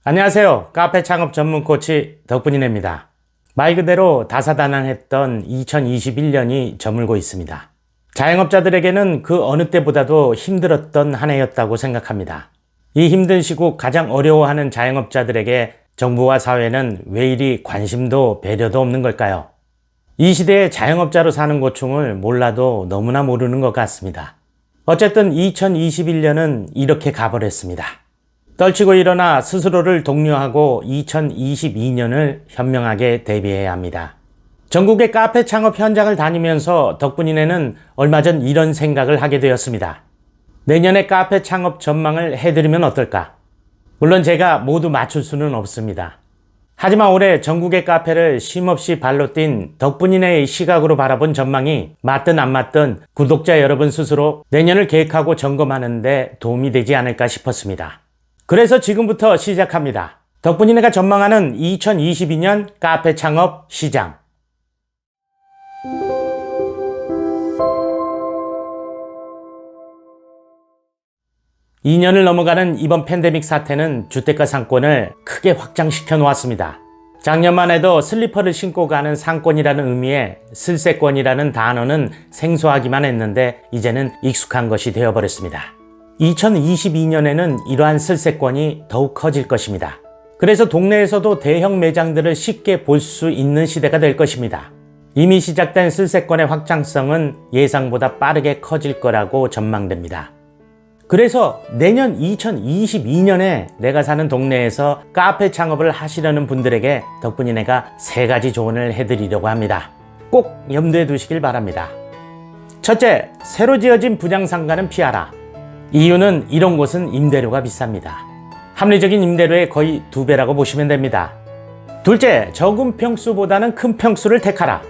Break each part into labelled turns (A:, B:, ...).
A: 안녕하세요. 카페 창업 전문 코치 덕분이네입니다. 말 그대로 다사다난했던 2021년이 저물고 있습니다. 자영업자들에게는 그 어느 때보다도 힘들었던 한 해였다고 생각합니다. 이 힘든 시국 가장 어려워하는 자영업자들에게 정부와 사회는 왜 이리 관심도 배려도 없는 걸까요? 이 시대에 자영업자로 사는 고충을 몰라도 너무나 모르는 것 같습니다. 어쨌든 2021년은 이렇게 가버렸습니다. 떨치고 일어나 스스로를 독려하고 2022년을 현명하게 대비해야 합니다. 전국의 카페 창업 현장을 다니면서 덕분이네는 얼마 전 이런 생각을 하게 되었습니다. 내년에 카페 창업 전망을 해드리면 어떨까? 물론 제가 모두 맞출 수는 없습니다. 하지만 올해 전국의 카페를 쉼없이 발로 뛴 덕분이네의 시각으로 바라본 전망이 맞든 안 맞든 구독자 여러분 스스로 내년을 계획하고 점검하는 데 도움이 되지 않을까 싶었습니다. 그래서 지금부터 시작합니다. 덕분이네가 전망하는 2022년 카페 창업 시장. 2년을 넘어가는 이번 팬데믹 사태는 주택가 상권을 크게 확장시켜 놓았습니다. 작년만 해도 슬리퍼를 신고 가는 상권이라는 의미의 슬세권이라는 단어는 생소하기만 했는데 이제는 익숙한 것이 되어버렸습니다. 2022년에는 이러한 슬세권이 더욱 커질 것입니다. 그래서 동네에서도 대형 매장들을 쉽게 볼 수 있는 시대가 될 것입니다. 이미 시작된 슬세권의 확장성은 예상보다 빠르게 커질 거라고 전망됩니다. 그래서 내년 2022년에 내가 사는 동네에서 카페 창업을 하시려는 분들에게 덕분이네가 3가지 조언을 해드리려고 합니다. 꼭 염두에 두시길 바랍니다. 첫째, 새로 지어진 분양상가는 피하라. 이유는 이런 곳은 임대료가 비쌉니다. 합리적인 임대료의 거의 2배라고 보시면 됩니다. 둘째, 적은 평수보다는 큰 평수를 택하라.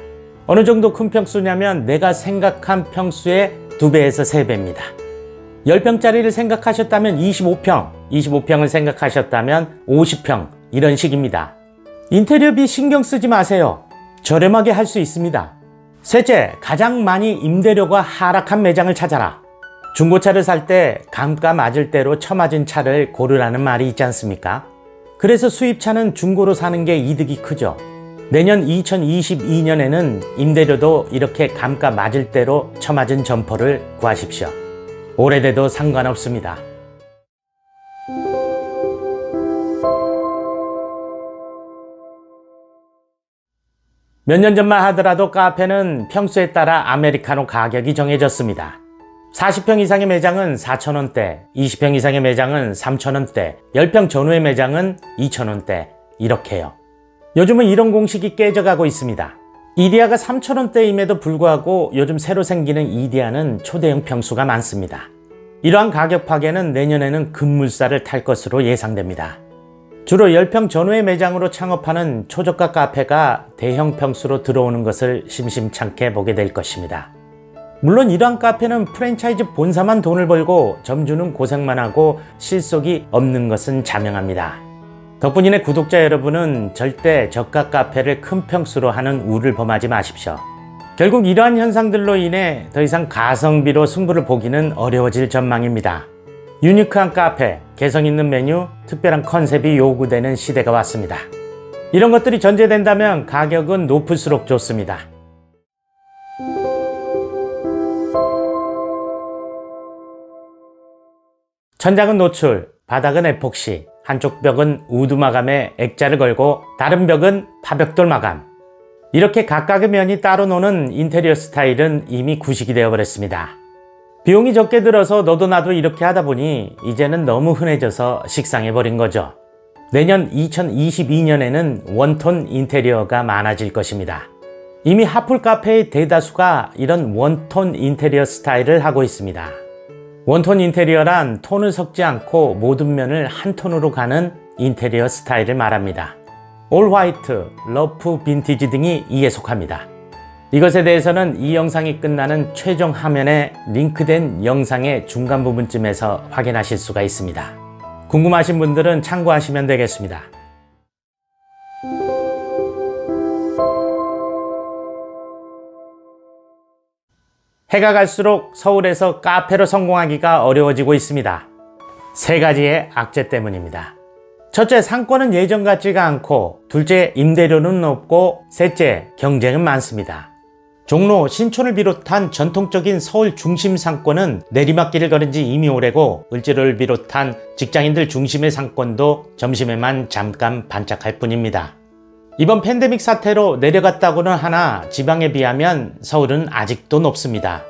A: 어느 정도 큰 평수냐면 내가 생각한 평수의 2배에서 3배입니다. 10평짜리를 생각하셨다면 25평, 25평을 생각하셨다면 50평, 이런 식입니다. 인테리어비 신경 쓰지 마세요. 저렴하게 할 수 있습니다. 셋째, 가장 많이 임대료가 하락한 매장을 찾아라. 중고차를 살 때 감가 맞을 대로 처맞은 차를 고르라는 말이 있지 않습니까? 그래서 수입차는 중고로 사는 게 이득이 크죠. 내년 2022년에는 임대료도 이렇게 감가 맞을 대로 처맞은 점포를 구하십시오. 오래돼도 상관없습니다. 몇 년 전만 하더라도 카페는 평수에 따라 아메리카노 가격이 정해졌습니다. 40평 이상의 매장은 4,000원대, 20평 이상의 매장은 3,000원대, 10평 전후의 매장은 2,000원대, 이렇게요. 요즘은 이런 공식이 깨져가고 있습니다. 이디야가 3,000원대임에도 불구하고 요즘 새로 생기는 이디야는 초대형 평수가 많습니다. 이러한 가격 파괴는 내년에는 급물살을 탈 것으로 예상됩니다. 주로 10평 전후의 매장으로 창업하는 초저가 카페가 대형 평수로 들어오는 것을 심심찮게 보게 될 것입니다. 물론 이러한 카페는 프랜차이즈 본사만 돈을 벌고 점주는 고생만 하고 실속이 없는 것은 자명합니다. 덕분이네 구독자 여러분은 절대 저가 카페를 큰 평수로 하는 우를 범하지 마십시오. 결국 이러한 현상들로 인해 더 이상 가성비로 승부를 보기는 어려워질 전망입니다. 유니크한 카페, 개성 있는 메뉴, 특별한 컨셉이 요구되는 시대가 왔습니다. 이런 것들이 전제된다면 가격은 높을수록 좋습니다. 천장은 노출, 바닥은 에폭시, 한쪽 벽은 우드 마감에 액자를 걸고 다른 벽은 파벽돌 마감. 이렇게 각각의 면이 따로 노는 인테리어 스타일은 이미 구식이 되어버렸습니다. 비용이 적게 들어서 너도 나도 이렇게 하다 보니 이제는 너무 흔해져서 식상해버린 거죠. 내년 2022년에는 원톤 인테리어가 많아질 것입니다. 이미 핫플 카페의 대다수가 이런 원톤 인테리어 스타일을 하고 있습니다. 원톤 인테리어란 톤을 섞지 않고 모든 면을 한 톤으로 가는 인테리어 스타일을 말합니다. 올 화이트, 러프, 빈티지 등이 이에 속합니다. 이것에 대해서는 이 영상이 끝나는 최종 화면에 링크된 영상의 중간 부분쯤에서 확인하실 수가 있습니다. 궁금하신 분들은 참고하시면 되겠습니다. 해가 갈수록 서울에서 카페로 성공하기가 어려워지고 있습니다. 3가지의 악재 때문입니다. 첫째, 상권은 예전 같지가 않고, 둘째, 임대료는 높고, 셋째, 경쟁은 많습니다. 종로, 신촌을 비롯한 전통적인 서울 중심 상권은 내리막길을 걸은 지 이미 오래고, 을지로를 비롯한 직장인들 중심의 상권도 점심에만 잠깐 반짝할 뿐입니다. 이번 팬데믹 사태로 내려갔다고는 하나 지방에 비하면 서울은 아직도 높습니다.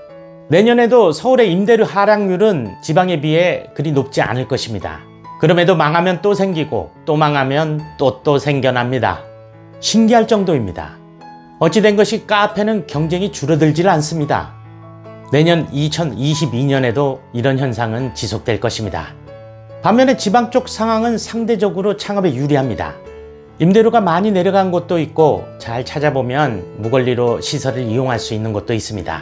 A: 내년에도 서울의 임대료 하락률은 지방에 비해 그리 높지 않을 것입니다. 그럼에도 망하면 또 생기고 또 망하면 또 생겨납니다. 신기할 정도입니다. 어찌된 것이 카페는 경쟁이 줄어들질 않습니다. 내년 2022년에도 이런 현상은 지속될 것입니다. 반면에 지방 쪽 상황은 상대적으로 창업에 유리합니다. 임대료가 많이 내려간 곳도 있고 잘 찾아보면 무권리로 시설을 이용할 수 있는 곳도 있습니다.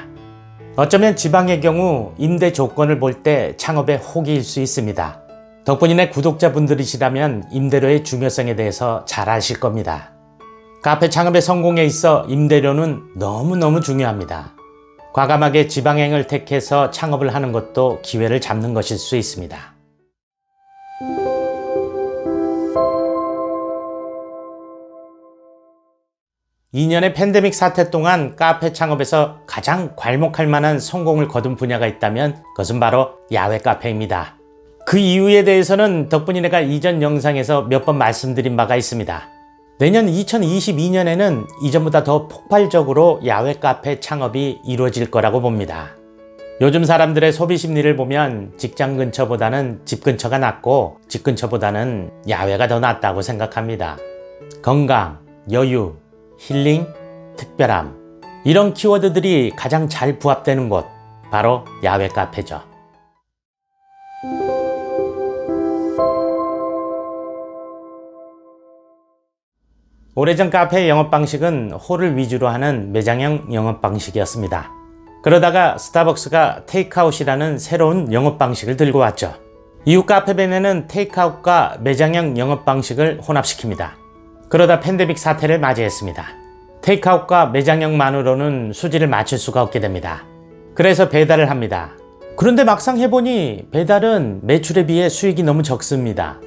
A: 어쩌면 지방의 경우 임대 조건을 볼 때 창업의 호기일 수 있습니다. 덕분이네 구독자분들이시라면 임대료의 중요성에 대해서 잘 아실 겁니다. 카페 창업의 성공에 있어 임대료는 너무너무 중요합니다. 과감하게 지방행을 택해서 창업을 하는 것도 기회를 잡는 것일 수 있습니다. 2년의 팬데믹 사태 동안 카페 창업에서 가장 괄목할 만한 성공을 거둔 분야가 있다면 그것은 바로 야외 카페입니다. 그 이유에 대해서는 덕분이네가 이전 영상에서 몇 번 말씀드린 바가 있습니다. 내년 2022년에는 이전보다 더 폭발적으로 야외 카페 창업이 이루어질 거라고 봅니다. 요즘 사람들의 소비 심리를 보면 직장 근처보다는 집 근처가 낫고 집 근처보다는 야외가 더 낫다고 생각합니다. 건강, 여유, 힐링, 특별함, 이런 키워드들이 가장 잘 부합되는 곳, 바로 야외 카페죠. 오래전 카페의 영업 방식은 홀을 위주로 하는 매장형 영업 방식이었습니다. 그러다가 스타벅스가 테이크아웃이라는 새로운 영업 방식을 들고 왔죠. 이후 카페벤에는 테이크아웃과 매장형 영업 방식을 혼합시킵니다. 그러다 팬데믹 사태를 맞이했습니다. 테이크아웃과 매장형만으로는 수지를 맞출 수가 없게 됩니다. 그래서 배달을 합니다. 그런데 막상 해보니 배달은 매출에 비해 수익이 너무 적습니다.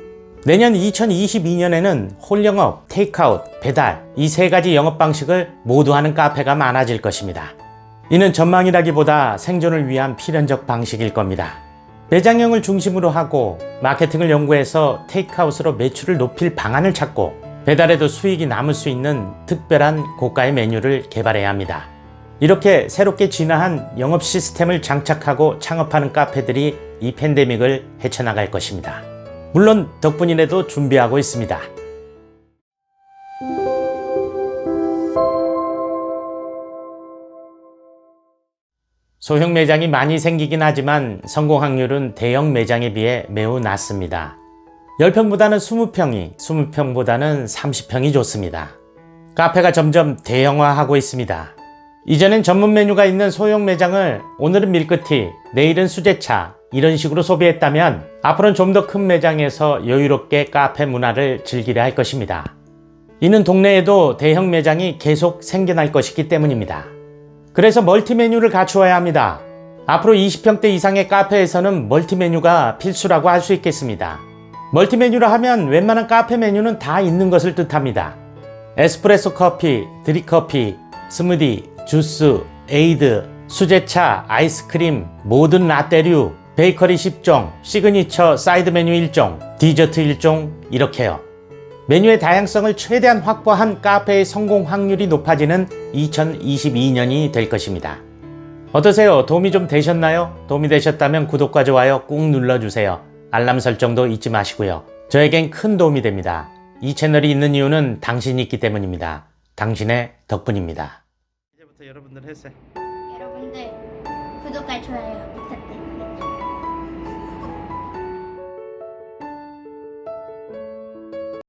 A: 내년 2022년에는 홀 영업, 테이크아웃, 배달, 이 세 가지 영업 방식을 모두 하는 카페가 많아질 것입니다. 이는 전망이라기보다 생존을 위한 필연적 방식일 겁니다. 매장형을 중심으로 하고 마케팅을 연구해서 테이크아웃으로 매출을 높일 방안을 찾고 배달에도 수익이 남을 수 있는 특별한 고가의 메뉴를 개발해야 합니다. 이렇게 새롭게 진화한 영업 시스템을 장착하고 창업하는 카페들이 이 팬데믹을 헤쳐나갈 것입니다. 물론 덕분이네도 준비하고 있습니다. 소형 매장이 많이 생기긴 하지만 성공 확률은 대형 매장에 비해 매우 낮습니다. 10평보다는 20평이, 20평보다는 30평이 좋습니다. 카페가 점점 대형화하고 있습니다. 이전엔 전문 메뉴가 있는 소형 매장을 오늘은 밀크티, 내일은 수제차, 이런 식으로 소비했다면 앞으로는 좀 더 큰 매장에서 여유롭게 카페 문화를 즐기려 할 것입니다. 이는 동네에도 대형 매장이 계속 생겨날 것이기 때문입니다. 그래서 멀티 메뉴를 갖추어야 합니다. 앞으로 20평대 이상의 카페에서는 멀티 메뉴가 필수라고 할 수 있겠습니다. 멀티 메뉴라 하면 웬만한 카페 메뉴는 다 있는 것을 뜻합니다. 에스프레소 커피, 드립커피, 스무디, 주스, 에이드, 수제차, 아이스크림, 모든 라떼류, 베이커리 10종, 시그니처 사이드 메뉴 1종, 디저트 1종, 이렇게요. 메뉴의 다양성을 최대한 확보한 카페의 성공 확률이 높아지는 2022년이 될 것입니다. 어떠세요? 도움이 좀 되셨나요? 도움이 되셨다면 구독과 좋아요 꾹 눌러주세요. 알람 설정도 잊지 마시고요. 저에겐 큰 도움이 됩니다. 이 채널이 있는 이유는 당신이 있기 때문입니다. 당신의 덕분입니다. 이제부터 여러분들 했어요.
B: 여러분들 구독과 좋아요 부탁드립니다.